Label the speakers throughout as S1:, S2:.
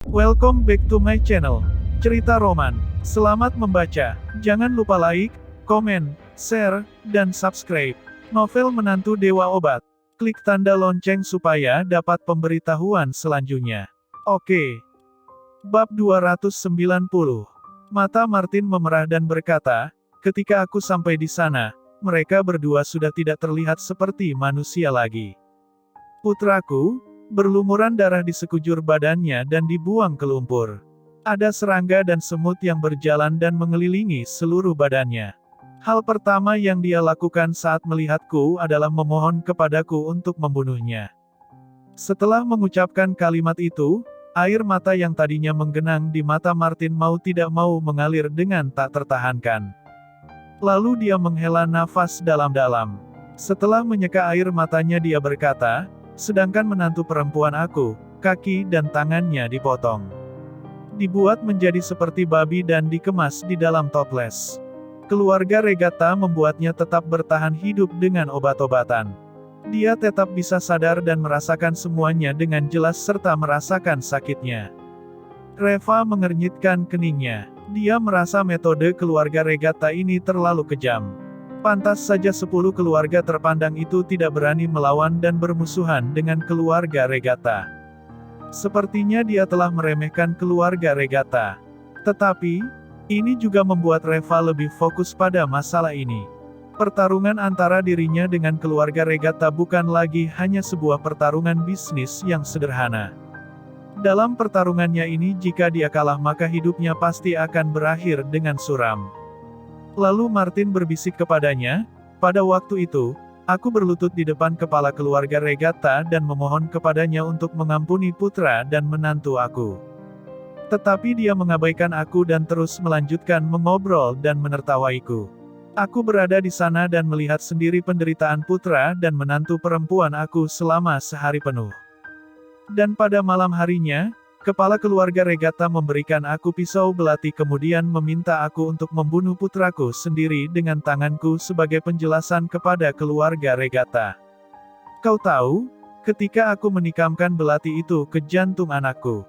S1: Welcome back to my channel, Cerita Roman. Selamat membaca. Jangan lupa like, komen, share, dan subscribe. Novel Menantu Dewa Obat. Klik tanda lonceng supaya dapat pemberitahuan selanjutnya. Oke. Bab 290. Mata Martin memerah dan berkata, ketika aku sampai di sana, mereka berdua sudah tidak terlihat seperti manusia lagi. Putraku, berlumuran darah di sekujur badannya dan dibuang ke lumpur. Ada serangga dan semut yang berjalan dan mengelilingi seluruh badannya. Hal pertama yang dia lakukan saat melihatku adalah memohon kepadaku untuk membunuhnya. Setelah mengucapkan kalimat itu, air mata yang tadinya menggenang di mata Martin mau tidak mau mengalir dengan tak tertahankan. Lalu dia menghela nafas dalam-dalam. Setelah menyeka air matanya dia berkata, sedangkan menantu perempuan aku, kaki dan tangannya dipotong. Dibuat menjadi seperti babi dan dikemas di dalam toples. Keluarga Regatta membuatnya tetap bertahan hidup dengan obat-obatan. Dia tetap bisa sadar dan merasakan semuanya dengan jelas serta merasakan sakitnya. Reva mengernyitkan keningnya. Dia merasa metode keluarga Regatta ini terlalu kejam. Pantas saja 10 keluarga terpandang itu tidak berani melawan dan bermusuhan dengan keluarga Regatta. Sepertinya dia telah meremehkan keluarga Regatta. Tetapi, ini juga membuat Reva lebih fokus pada masalah ini. Pertarungan antara dirinya dengan keluarga Regatta bukan lagi hanya sebuah pertarungan bisnis yang sederhana. Dalam pertarungannya ini jika dia kalah maka hidupnya pasti akan berakhir dengan suram. Lalu Martin berbisik kepadanya, pada waktu itu, aku berlutut di depan kepala keluarga Regatta dan memohon kepadanya untuk mengampuni putra dan menantu aku. Tetapi dia mengabaikan aku dan terus melanjutkan mengobrol dan menertawaiku. Aku berada di sana dan melihat sendiri penderitaan putra dan menantu perempuan aku selama sehari penuh. Dan pada malam harinya, kepala keluarga Regatta memberikan aku pisau belati kemudian meminta aku untuk membunuh putraku sendiri dengan tanganku sebagai penjelasan kepada keluarga Regatta. Kau tahu, ketika aku menikamkan belati itu ke jantung anakku,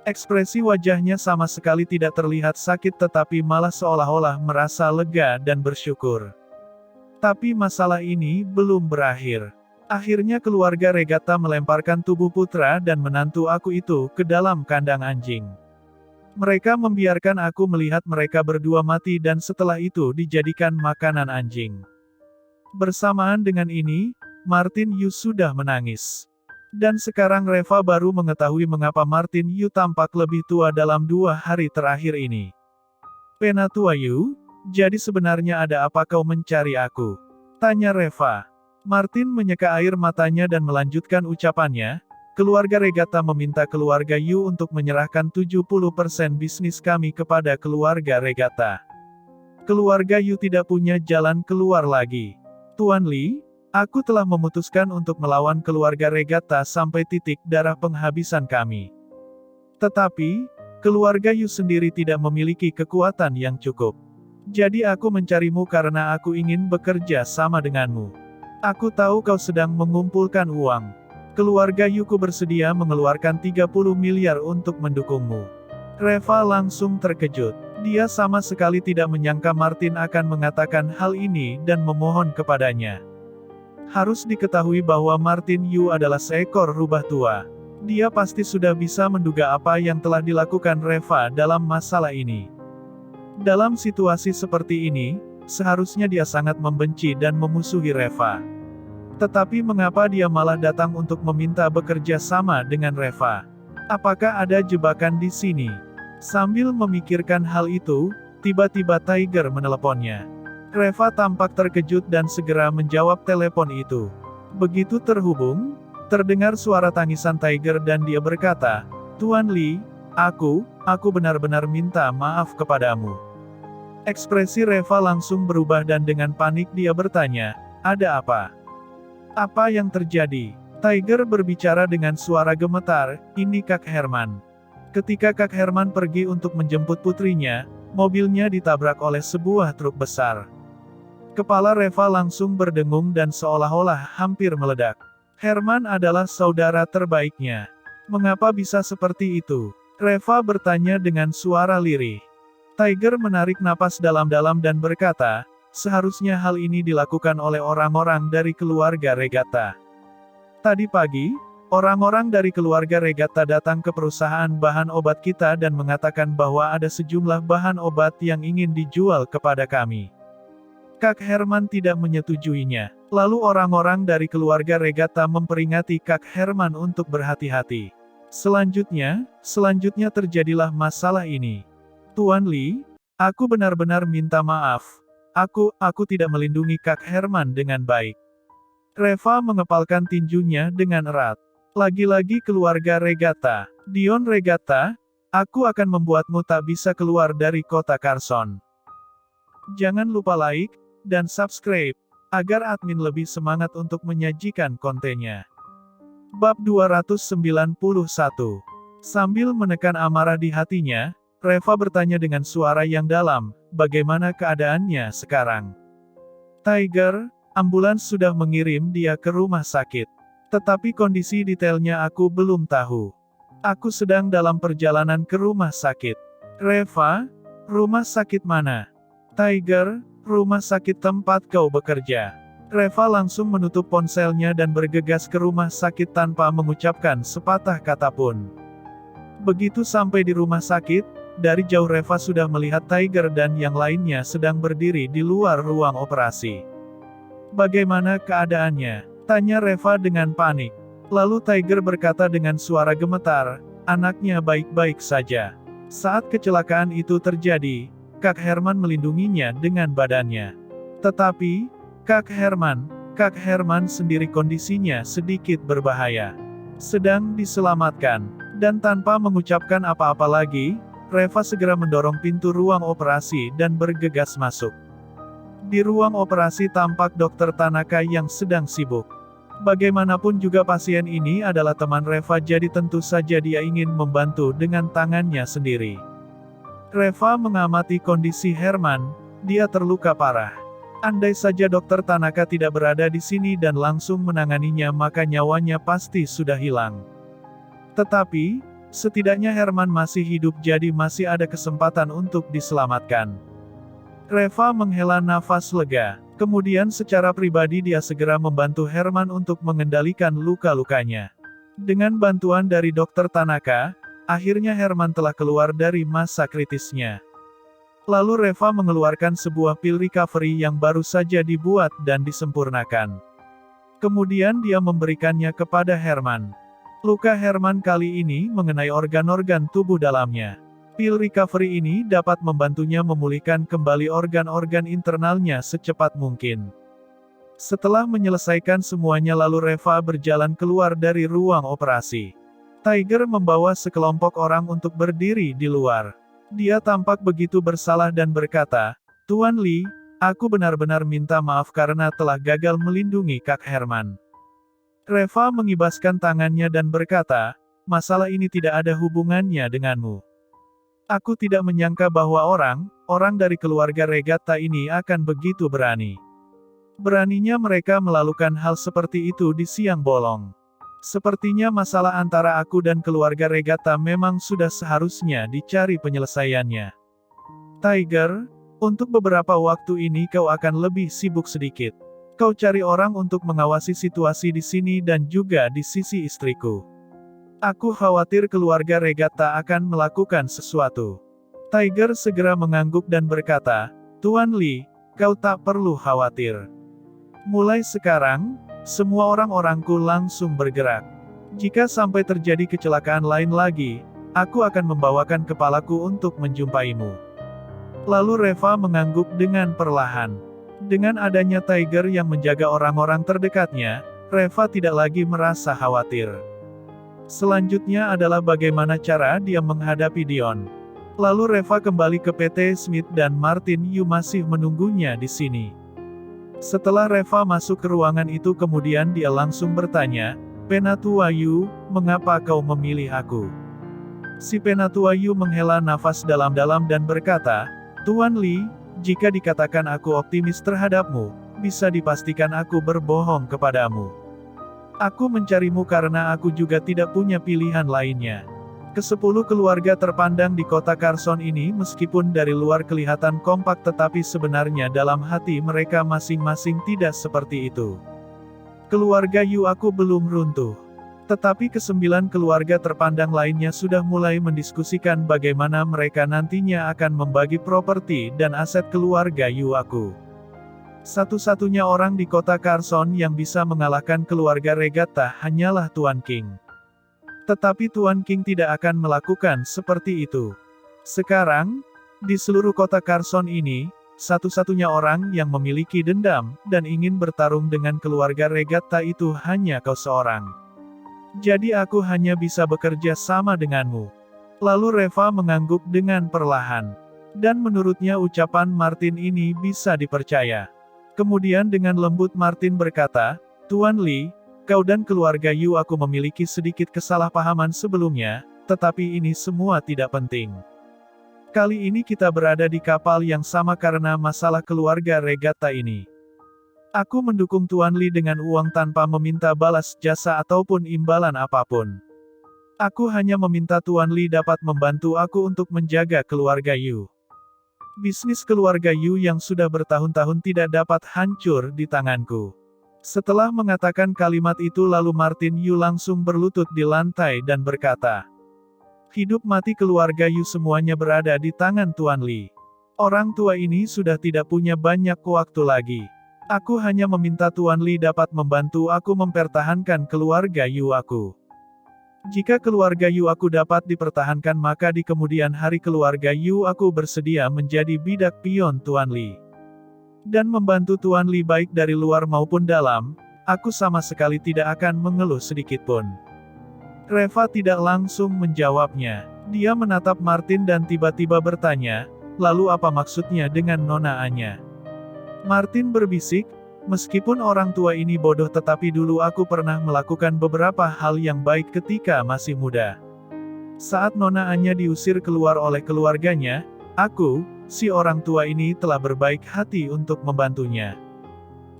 S1: ekspresi wajahnya sama sekali tidak terlihat sakit tetapi malah seolah-olah merasa lega dan bersyukur. Tapi masalah ini belum berakhir. Akhirnya keluarga Regatta melemparkan tubuh putra dan menantu aku itu ke dalam kandang anjing. Mereka membiarkan aku melihat mereka berdua mati dan setelah itu dijadikan makanan anjing. Bersamaan dengan ini, Martin Yu sudah menangis. Dan sekarang Reva baru mengetahui mengapa Martin Yu tampak lebih tua dalam 2 hari terakhir ini. Penatua Yu, jadi sebenarnya ada apa kau mencari aku? Tanya Reva. Martin menyeka air matanya dan melanjutkan ucapannya, keluarga Regatta meminta keluarga Yu untuk menyerahkan 70% bisnis kami kepada keluarga Regatta. Keluarga Yu tidak punya jalan keluar lagi. Tuan Li, aku telah memutuskan untuk melawan keluarga Regatta sampai titik darah penghabisan kami. Tetapi, keluarga Yu sendiri tidak memiliki kekuatan yang cukup. Jadi aku mencarimu karena aku ingin bekerja sama denganmu. Aku tahu kau sedang mengumpulkan uang. Keluarga Yuku bersedia mengeluarkan 30 miliar untuk mendukungmu. Reva langsung terkejut. Dia sama sekali tidak menyangka Martin akan mengatakan hal ini dan memohon kepadanya. Harus diketahui bahwa Martin Yu adalah seekor rubah tua. Dia pasti sudah bisa menduga apa yang telah dilakukan Reva dalam masalah ini. Dalam situasi seperti ini, seharusnya dia sangat membenci dan memusuhi Reva. Tetapi mengapa dia malah datang untuk meminta bekerja sama dengan Reva? Apakah ada jebakan di sini? Sambil memikirkan hal itu, tiba-tiba Tiger meneleponnya. Reva tampak terkejut dan segera menjawab telepon itu. Begitu terhubung, terdengar suara tangisan Tiger dan dia berkata, Tuan Li, aku benar-benar minta maaf kepadamu. Ekspresi Reva langsung berubah dan dengan panik dia bertanya, ada apa? Apa yang terjadi? Tiger berbicara dengan suara gemetar, ini Kak Herman. Ketika Kak Herman pergi untuk menjemput putrinya, mobilnya ditabrak oleh sebuah truk besar. Kepala Reva langsung berdengung dan seolah-olah hampir meledak. Herman adalah saudara terbaiknya. Mengapa bisa seperti itu? Reva bertanya dengan suara lirih. Tiger menarik napas dalam-dalam dan berkata, seharusnya hal ini dilakukan oleh orang-orang dari keluarga Regatta. Tadi pagi, orang-orang dari keluarga Regatta datang ke perusahaan bahan obat kita dan mengatakan bahwa ada sejumlah bahan obat yang ingin dijual kepada kami. Kak Herman tidak menyetujuinya. Lalu orang-orang dari keluarga Regatta memperingati Kak Herman untuk berhati-hati. Selanjutnya terjadilah masalah ini. Tuan Li, aku benar-benar minta maaf. Aku tidak melindungi Kak Herman dengan baik. Reva mengepalkan tinjunya dengan erat. Lagi-lagi keluarga Regatta. Dion Regatta, aku akan membuatmu tak bisa keluar dari kota Carson. Jangan lupa like dan subscribe, agar admin lebih semangat untuk menyajikan kontennya. Bab 291. Sambil menekan amarah di hatinya, Reva bertanya dengan suara yang dalam, bagaimana keadaannya sekarang? Tiger, ambulans sudah mengirim dia ke rumah sakit. Tetapi kondisi detailnya aku belum tahu. Aku sedang dalam perjalanan ke rumah sakit. Reva, rumah sakit mana? Tiger, rumah sakit tempat kau bekerja. Reva langsung menutup ponselnya dan bergegas ke rumah sakit tanpa mengucapkan sepatah kata pun. Begitu sampai di rumah sakit, dari jauh Reva sudah melihat Tiger dan yang lainnya sedang berdiri di luar ruang operasi. Bagaimana keadaannya? Tanya Reva dengan panik. Lalu Tiger berkata dengan suara gemetar, anaknya baik-baik saja. Saat kecelakaan itu terjadi, Kak Herman melindunginya dengan badannya. Tetapi, Kak Herman sendiri kondisinya sedikit berbahaya. Sedang diselamatkan. Dan tanpa mengucapkan apa-apa lagi, Reva segera mendorong pintu ruang operasi dan bergegas masuk. Di ruang operasi tampak Dokter Tanaka yang sedang sibuk. Bagaimanapun juga pasien ini adalah teman Reva, jadi tentu saja dia ingin membantu dengan tangannya sendiri. Reva mengamati kondisi Herman, dia terluka parah. Andai saja Dokter Tanaka tidak berada di sini dan langsung menanganinya, maka nyawanya pasti sudah hilang. Tetapi, setidaknya Herman masih hidup, jadi masih ada kesempatan untuk diselamatkan. Reva menghela nafas lega. Kemudian secara pribadi dia segera membantu Herman untuk mengendalikan luka-lukanya. Dengan bantuan dari Dokter Tanaka, akhirnya Herman telah keluar dari masa kritisnya. Lalu Reva mengeluarkan sebuah pil recovery yang baru saja dibuat dan disempurnakan. Kemudian dia memberikannya kepada Herman. Luka Herman kali ini mengenai organ-organ tubuh dalamnya. Pil recovery ini dapat membantunya memulihkan kembali organ-organ internalnya secepat mungkin. Setelah menyelesaikan semuanya, lalu Reva berjalan keluar dari ruang operasi. Tiger membawa sekelompok orang untuk berdiri di luar. Dia tampak begitu bersalah dan berkata, Tuan Li, aku benar-benar minta maaf karena telah gagal melindungi Kak Herman. Reva mengibaskan tangannya dan berkata, masalah ini tidak ada hubungannya denganmu. Aku tidak menyangka bahwa orang dari keluarga Regatta ini akan begitu berani. Beraninya mereka melakukan hal seperti itu di siang bolong. Sepertinya masalah antara aku dan keluarga Regatta memang sudah seharusnya dicari penyelesaiannya. Tiger, untuk beberapa waktu ini kau akan lebih sibuk sedikit. Kau cari orang untuk mengawasi situasi di sini dan juga di sisi istriku. Aku khawatir keluarga Regatta akan melakukan sesuatu. Tiger segera mengangguk dan berkata, Tuan Li, kau tak perlu khawatir. Mulai sekarang, semua orang-orangku langsung bergerak. Jika sampai terjadi kecelakaan lain lagi, aku akan membawakan kepalaku untuk menjumpaimu. Lalu Reva mengangguk dengan perlahan. Dengan adanya Tiger yang menjaga orang-orang terdekatnya, Reva tidak lagi merasa khawatir. Selanjutnya adalah bagaimana cara dia menghadapi Dion. Lalu Reva kembali ke PT Smith dan Martin Yu masih menunggunya di sini. Setelah Reva masuk ke ruangan itu, kemudian dia langsung bertanya, Penatua Yu, mengapa kau memilih aku? Si Penatua Yu menghela nafas dalam-dalam dan berkata, Tuan Li, jika dikatakan aku optimis terhadapmu, bisa dipastikan aku berbohong kepadamu. Aku mencarimu karena aku juga tidak punya pilihan lainnya. Kesepuluh keluarga terpandang di kota Carson ini meskipun dari luar kelihatan kompak tetapi sebenarnya dalam hati mereka masing-masing tidak seperti itu. Keluarga Yu aku belum runtuh. Tetapi kesembilan keluarga terpandang lainnya sudah mulai mendiskusikan bagaimana mereka nantinya akan membagi properti dan aset keluarga Yu aku. Satu-satunya orang di kota Carson yang bisa mengalahkan keluarga Regatta hanyalah Tuan King. Tetapi Tuan King tidak akan melakukan seperti itu. Sekarang, di seluruh kota Carson ini, satu-satunya orang yang memiliki dendam dan ingin bertarung dengan keluarga Regatta itu hanya kau seorang. Jadi aku hanya bisa bekerja sama denganmu. Lalu Reva mengangguk dengan perlahan. Dan menurutnya ucapan Martin ini bisa dipercaya. Kemudian dengan lembut Martin berkata, Tuan Li, kau dan keluarga Yu aku memiliki sedikit kesalahpahaman sebelumnya, tetapi ini semua tidak penting. Kali ini kita berada di kapal yang sama karena masalah keluarga Regatta ini. Aku mendukung Tuan Li dengan uang tanpa meminta balas jasa ataupun imbalan apapun. Aku hanya meminta Tuan Li dapat membantu aku untuk menjaga keluarga Yu. Bisnis keluarga Yu yang sudah bertahun-tahun tidak dapat hancur di tanganku. Setelah mengatakan kalimat itu lalu Martin Yu langsung berlutut di lantai dan berkata, hidup mati keluarga Yu semuanya berada di tangan Tuan Li. Orang tua ini sudah tidak punya banyak waktu lagi. Aku hanya meminta Tuan Li dapat membantu aku mempertahankan keluarga Yu aku. Jika keluarga Yu aku dapat dipertahankan maka di kemudian hari keluarga Yu aku bersedia menjadi bidak pion Tuan Li. Dan membantu Tuan Li baik dari luar maupun dalam, aku sama sekali tidak akan mengeluh sedikitpun. Reva tidak langsung menjawabnya. Dia menatap Martin dan tiba-tiba bertanya, lalu apa maksudnya dengan Nona Anya? Martin berbisik, meskipun orang tua ini bodoh tetapi dulu aku pernah melakukan beberapa hal yang baik ketika masih muda. Saat Nona Anya diusir keluar oleh keluarganya, aku, si orang tua ini telah berbaik hati untuk membantunya.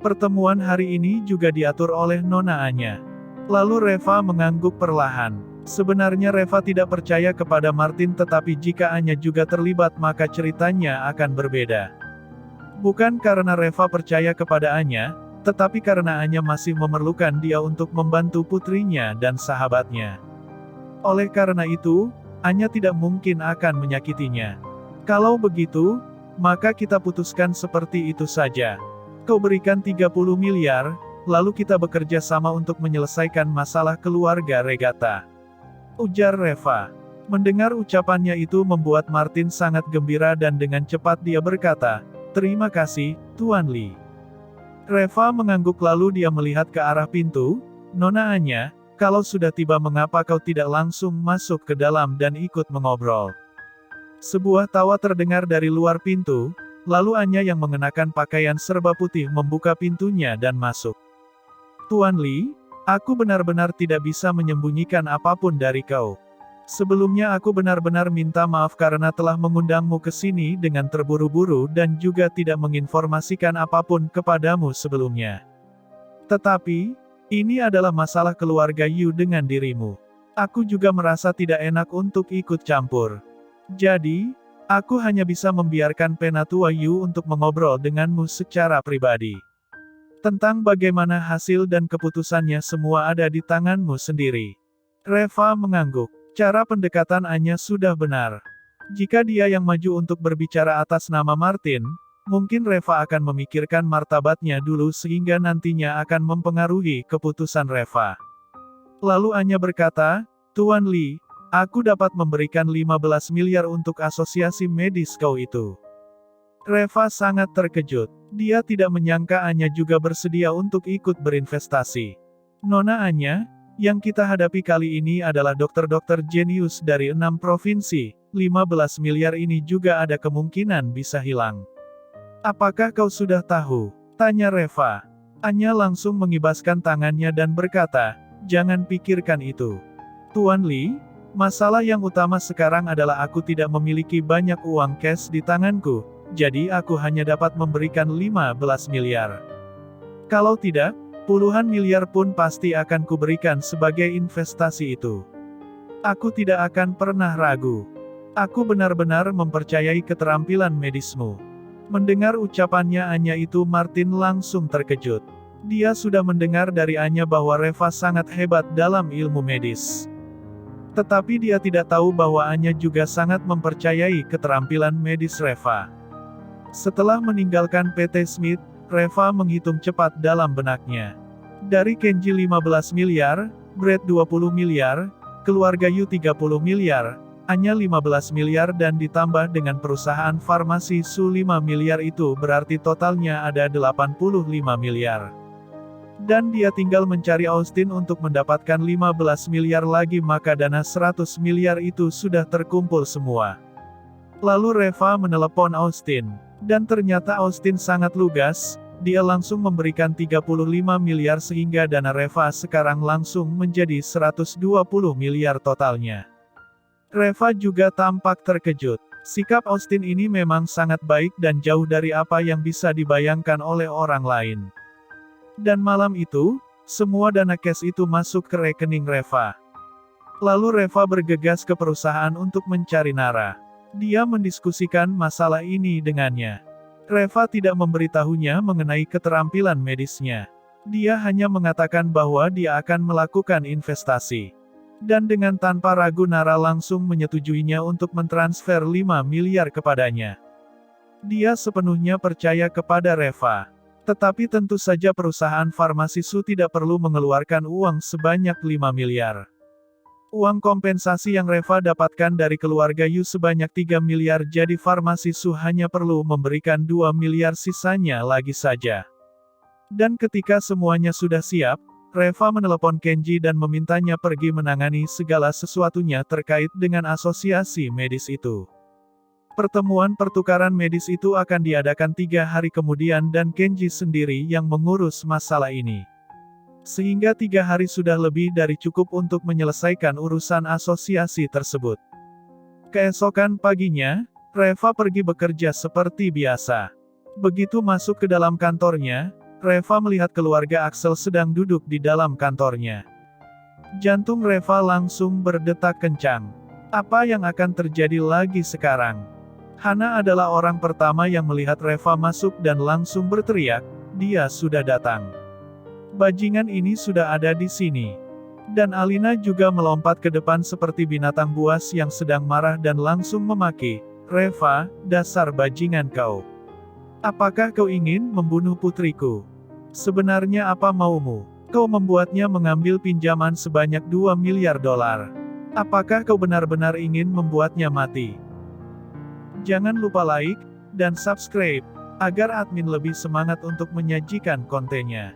S1: Pertemuan hari ini juga diatur oleh Nona Anya. Lalu Reva mengangguk perlahan. Sebenarnya Reva tidak percaya kepada Martin tetapi jika Anya juga terlibat maka ceritanya akan berbeda. Bukan karena Reva percaya kepada Anya, tetapi karena Anya masih memerlukan dia untuk membantu putrinya dan sahabatnya. Oleh karena itu, Anya tidak mungkin akan menyakitinya. Kalau begitu, maka kita putuskan seperti itu saja. Kau berikan 30 miliar, lalu kita bekerja sama untuk menyelesaikan masalah keluarga Regatta. Ujar Reva. Mendengar ucapannya itu membuat Martin sangat gembira dan dengan cepat dia berkata, terima kasih, Tuan Li. Reva mengangguk lalu dia melihat ke arah pintu, Nona Anya, kalau sudah tiba mengapa kau tidak langsung masuk ke dalam dan ikut mengobrol. Sebuah tawa terdengar dari luar pintu, lalu Anya yang mengenakan pakaian serba putih membuka pintunya dan masuk. Tuan Li, aku benar-benar tidak bisa menyembunyikan apapun dari kau. Sebelumnya aku benar-benar minta maaf karena telah mengundangmu ke sini dengan terburu-buru dan juga tidak menginformasikan apapun kepadamu sebelumnya. Tetapi, ini adalah masalah keluarga Yu dengan dirimu. Aku juga merasa tidak enak untuk ikut campur. Jadi, aku hanya bisa membiarkan Penatua Yu untuk mengobrol denganmu secara pribadi. Tentang bagaimana hasil dan keputusannya semua ada di tanganmu sendiri. Reva mengangguk. Cara pendekatan Anya sudah benar. Jika dia yang maju untuk berbicara atas nama Martin, mungkin Reva akan memikirkan martabatnya dulu sehingga nantinya akan mempengaruhi keputusan Reva. Lalu Anya berkata, Tuan Li, aku dapat memberikan 15 miliar untuk asosiasi medis kau itu. Reva sangat terkejut. Dia tidak menyangka Anya juga bersedia untuk ikut berinvestasi. Nona Anya, yang kita hadapi kali ini adalah dokter-dokter jenius dari 6 provinsi, 15 miliar ini juga ada kemungkinan bisa hilang. Apakah kau sudah tahu? Tanya Reva. Anya langsung mengibaskan tangannya dan berkata, jangan pikirkan itu. Tuan Li, masalah yang utama sekarang adalah aku tidak memiliki banyak uang cash di tanganku, jadi aku hanya dapat memberikan 15 miliar. Kalau tidak, puluhan miliar pun pasti akan kuberikan sebagai investasi itu. Aku tidak akan pernah ragu. Aku benar-benar mempercayai keterampilan medismu. Mendengar ucapannya Anya itu, Martin langsung terkejut. Dia sudah mendengar dari Anya bahwa Reva sangat hebat dalam ilmu medis. Tetapi dia tidak tahu bahwa Anya juga sangat mempercayai keterampilan medis Reva. Setelah meninggalkan PT Smith, Reva menghitung cepat dalam benaknya. Dari Kenji 15 miliar, Brett 20 miliar, keluarga Yu 30 miliar, Anya 15 miliar dan ditambah dengan perusahaan farmasi Su 5 miliar, itu berarti totalnya ada 85 miliar. Dan dia tinggal mencari Austin untuk mendapatkan 15 miliar lagi, maka dana 100 miliar itu sudah terkumpul semua. Lalu Reva menelepon Austin. Dan ternyata Austin sangat lugas, dia langsung memberikan 35 miliar sehingga dana Reva sekarang langsung menjadi 120 miliar totalnya. Reva juga tampak terkejut. Sikap Austin ini memang sangat baik dan jauh dari apa yang bisa dibayangkan oleh orang lain. Dan malam itu, semua dana cash itu masuk ke rekening Reva. Lalu Reva bergegas ke perusahaan untuk mencari Nara. Dia mendiskusikan masalah ini dengannya. Reva tidak memberitahunya mengenai keterampilan medisnya. Dia hanya mengatakan bahwa dia akan melakukan investasi. Dan dengan tanpa ragu Nara langsung menyetujuinya untuk mentransfer 5 miliar kepadanya. Dia sepenuhnya percaya kepada Reva. Tetapi tentu saja perusahaan farmasi Su tidak perlu mengeluarkan uang sebanyak 5 miliar. Uang kompensasi yang Reva dapatkan dari keluarga Yu sebanyak 3 miliar, jadi farmasi Su hanya perlu memberikan 2 miliar sisanya lagi saja. Dan ketika semuanya sudah siap, Reva menelepon Kenji dan memintanya pergi menangani segala sesuatunya terkait dengan asosiasi medis itu. Pertemuan pertukaran medis itu akan diadakan 3 hari kemudian dan Kenji sendiri yang mengurus masalah ini. Sehingga 3 hari sudah lebih dari cukup untuk menyelesaikan urusan asosiasi tersebut. Keesokan paginya, Reva pergi bekerja seperti biasa. Begitu masuk ke dalam kantornya, Reva melihat keluarga Axel sedang duduk di dalam kantornya. Jantung Reva langsung berdetak kencang. Apa yang akan terjadi lagi sekarang? Hana adalah orang pertama yang melihat Reva masuk dan langsung berteriak, "Dia sudah datang. Bajingan ini sudah ada di sini." Dan Alina juga melompat ke depan seperti binatang buas yang sedang marah dan langsung memaki, "Reva, dasar bajingan kau. Apakah kau ingin membunuh putriku? Sebenarnya apa maumu? Kau membuatnya mengambil pinjaman sebanyak 2 miliar dolar. Apakah kau benar-benar ingin membuatnya mati?" Jangan lupa like dan subscribe agar admin lebih semangat untuk menyajikan kontennya.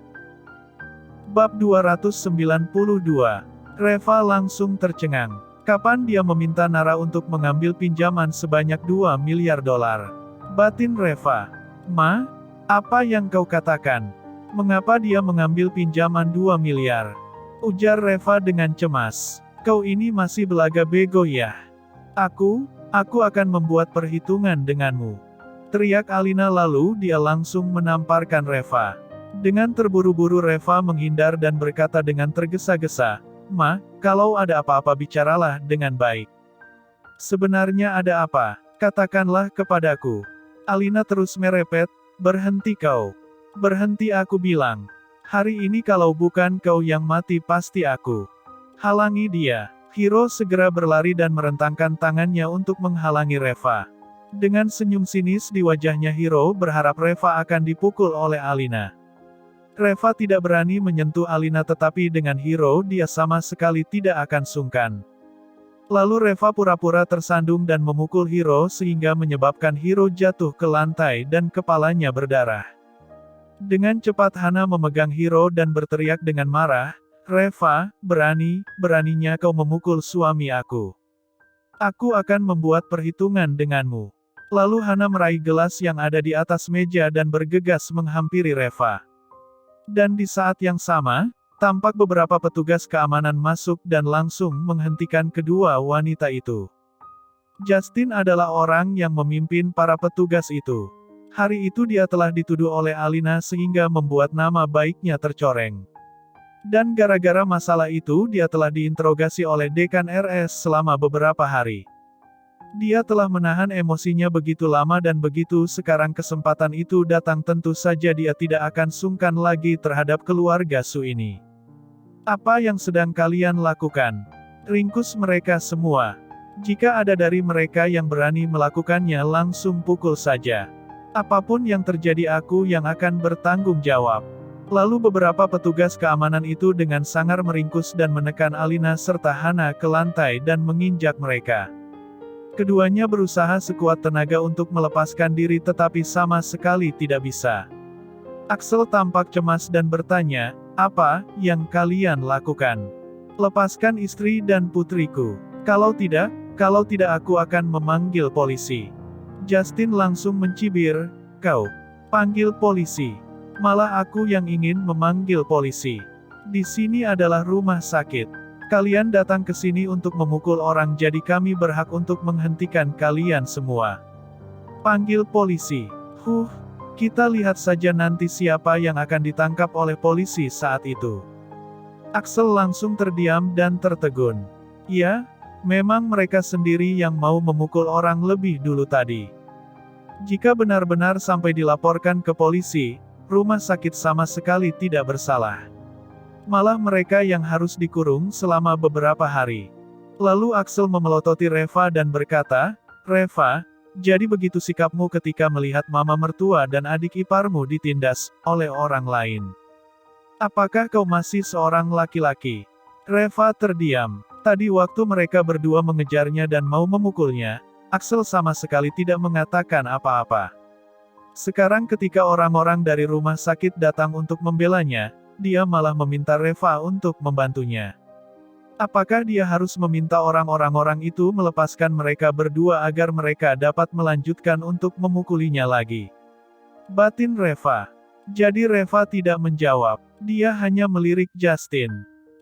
S1: Bab 292. Reva langsung tercengang. Kapan dia meminta Nara untuk mengambil pinjaman sebanyak 2 miliar dolar? Batin Reva. "Ma, apa yang kau katakan? Mengapa dia mengambil pinjaman 2 miliar? Ujar Reva dengan cemas. "Kau ini masih belaga bego ya? Aku akan membuat perhitungan denganmu." Teriak Alina lalu dia langsung menamparkan Reva. Dengan terburu-buru Reva menghindar dan berkata dengan tergesa-gesa, "Ma, kalau ada apa-apa bicaralah dengan baik. Sebenarnya ada apa? Katakanlah kepadaku." Alina terus merepet, "Berhenti kau. Berhenti aku bilang. Hari ini kalau bukan kau yang mati pasti aku." Halangi dia. Hiro segera berlari dan merentangkan tangannya untuk menghalangi Reva. Dengan senyum sinis di wajahnya Hiro berharap Reva akan dipukul oleh Alina. Reva tidak berani menyentuh Alina tetapi dengan Hiro dia sama sekali tidak akan sungkan. Lalu Reva pura-pura tersandung dan memukul Hiro sehingga menyebabkan Hiro jatuh ke lantai dan kepalanya berdarah. Dengan cepat Hana memegang Hiro dan berteriak dengan marah, "Reva, beraninya kau memukul suami aku. Aku akan membuat perhitungan denganmu." Lalu Hana meraih gelas yang ada di atas meja dan bergegas menghampiri Reva. Dan di saat yang sama, tampak beberapa petugas keamanan masuk dan langsung menghentikan kedua wanita itu. Justin adalah orang yang memimpin para petugas itu. Hari itu dia telah dituduh oleh Alina sehingga membuat nama baiknya tercoreng. Dan gara-gara masalah itu dia telah diinterogasi oleh dekan RS selama beberapa hari. Dia telah menahan emosinya begitu lama dan begitu sekarang kesempatan itu datang tentu saja dia tidak akan sungkan lagi terhadap keluarga Su ini. Apa yang sedang kalian lakukan? Ringkus mereka semua. Jika ada dari mereka yang berani melakukannya langsung pukul saja. Apapun yang terjadi aku yang akan bertanggung jawab. Lalu beberapa petugas keamanan itu dengan sangar meringkus dan menekan Alina serta Hana ke lantai dan menginjak mereka. Keduanya berusaha sekuat tenaga untuk melepaskan diri tetapi sama sekali tidak bisa. Axel tampak cemas dan bertanya, "Apa yang kalian lakukan? Lepaskan istri dan putriku. Kalau tidak aku akan memanggil polisi." Justin langsung mencibir, "Kau panggil polisi? Malah aku yang ingin memanggil polisi. Di sini adalah rumah sakit. Kalian datang ke sini untuk memukul orang jadi kami berhak untuk menghentikan kalian semua. Panggil polisi. Kita lihat saja nanti siapa yang akan ditangkap oleh polisi saat itu." Axel langsung terdiam dan tertegun. Ya, memang mereka sendiri yang mau memukul orang lebih dulu tadi. Jika benar-benar sampai dilaporkan ke polisi, rumah sakit sama sekali tidak bersalah. Malah mereka yang harus dikurung selama beberapa hari. Lalu Axel memelototi Reva dan berkata, "Reva, jadi begitu sikapmu ketika melihat mama mertua dan adik iparmu ditindas oleh orang lain. Apakah kau masih seorang laki-laki?" Reva terdiam. Tadi waktu mereka berdua mengejarnya dan mau memukulnya, Axel sama sekali tidak mengatakan apa-apa. Sekarang ketika orang-orang dari rumah sakit datang untuk membelanya, dia malah meminta Reva untuk membantunya. Apakah dia harus meminta orang-orang itu melepaskan mereka berdua agar mereka dapat melanjutkan untuk memukulinya lagi? Batin Reva. Jadi Reva tidak menjawab. Dia hanya melirik Justin.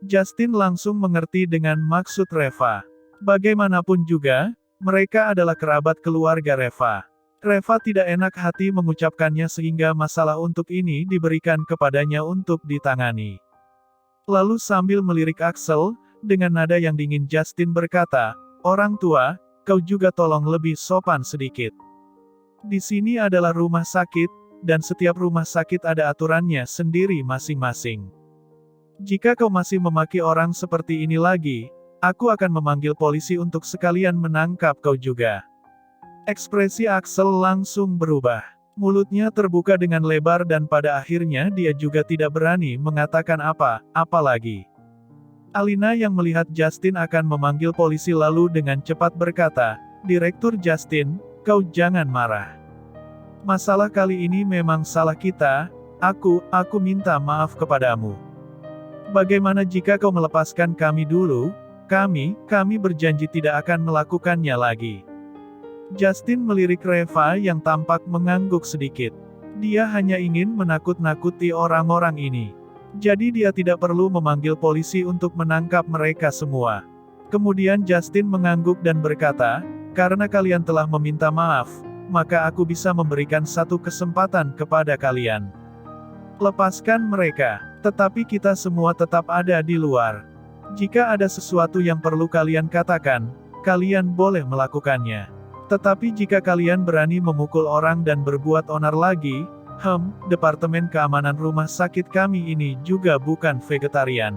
S1: Justin langsung mengerti dengan maksud Reva. Bagaimanapun juga, mereka adalah kerabat keluarga Reva. Reva tidak enak hati mengucapkannya sehingga masalah untuk ini diberikan kepadanya untuk ditangani. Lalu sambil melirik Axel, dengan nada yang dingin Justin berkata, "Orang tua, kau juga tolong lebih sopan sedikit. Di sini adalah rumah sakit, dan setiap rumah sakit ada aturannya sendiri masing-masing. Jika kau masih memaki orang seperti ini lagi, aku akan memanggil polisi untuk sekalian menangkap kau juga." Ekspresi Axel langsung berubah. Mulutnya terbuka dengan lebar dan pada akhirnya dia juga tidak berani mengatakan apa lagi. Alina yang melihat Justin akan memanggil polisi lalu dengan cepat berkata, "Direktur Justin, kau jangan marah. Masalah kali ini memang salah kita, aku minta maaf kepadamu. Bagaimana jika kau melepaskan kami dulu? Kami berjanji tidak akan melakukannya lagi." Justin melirik Reva yang tampak mengangguk sedikit. Dia hanya ingin menakut-nakuti orang-orang ini. Jadi dia tidak perlu memanggil polisi untuk menangkap mereka semua. Kemudian Justin mengangguk dan berkata, "Karena kalian telah meminta maaf, maka aku bisa memberikan satu kesempatan kepada kalian. Lepaskan mereka, tetapi kita semua tetap ada di luar. Jika ada sesuatu yang perlu kalian katakan, kalian boleh melakukannya. Tetapi jika kalian berani memukul orang dan berbuat onar lagi, Departemen Keamanan Rumah Sakit kami ini juga bukan vegetarian."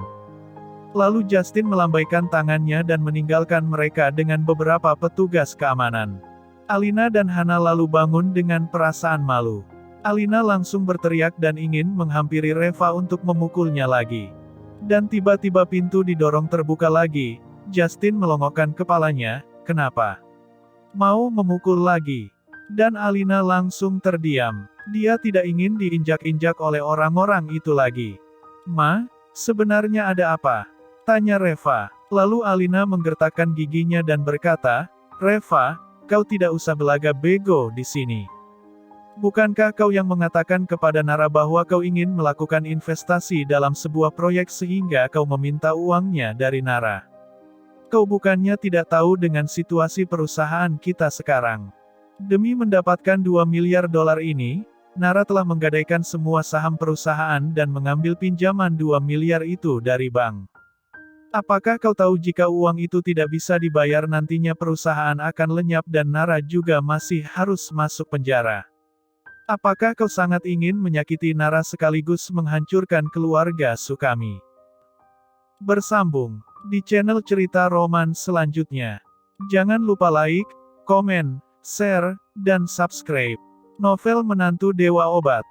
S1: Lalu Justin melambaikan tangannya dan meninggalkan mereka dengan beberapa petugas keamanan. Alina dan Hana lalu bangun dengan perasaan malu. Alina langsung berteriak dan ingin menghampiri Reva untuk memukulnya lagi. Dan tiba-tiba pintu didorong terbuka lagi. Justin melongokkan kepalanya, "Kenapa? Mau memukul lagi?" Dan Alina langsung terdiam. Dia tidak ingin diinjak-injak oleh orang-orang itu lagi. "Ma, sebenarnya ada apa?" tanya Reva. Lalu Alina menggertakkan giginya dan berkata, "Reva, kau tidak usah belaga bego di sini. Bukankah kau yang mengatakan kepada Nara bahwa kau ingin melakukan investasi dalam sebuah proyek sehingga kau meminta uangnya dari Nara? Kau bukannya tidak tahu dengan situasi perusahaan kita sekarang? Demi mendapatkan $2 miliar ini, Nara telah menggadaikan semua saham perusahaan dan mengambil pinjaman 2 miliar itu dari bank. Apakah kau tahu jika uang itu tidak bisa dibayar nantinya perusahaan akan lenyap dan Nara juga masih harus masuk penjara? Apakah kau sangat ingin menyakiti Nara sekaligus menghancurkan keluarga Sukami? Bersambung di channel cerita roman selanjutnya. Jangan lupa like, komen, share, dan subscribe. Novel Menantu Dewa Obat.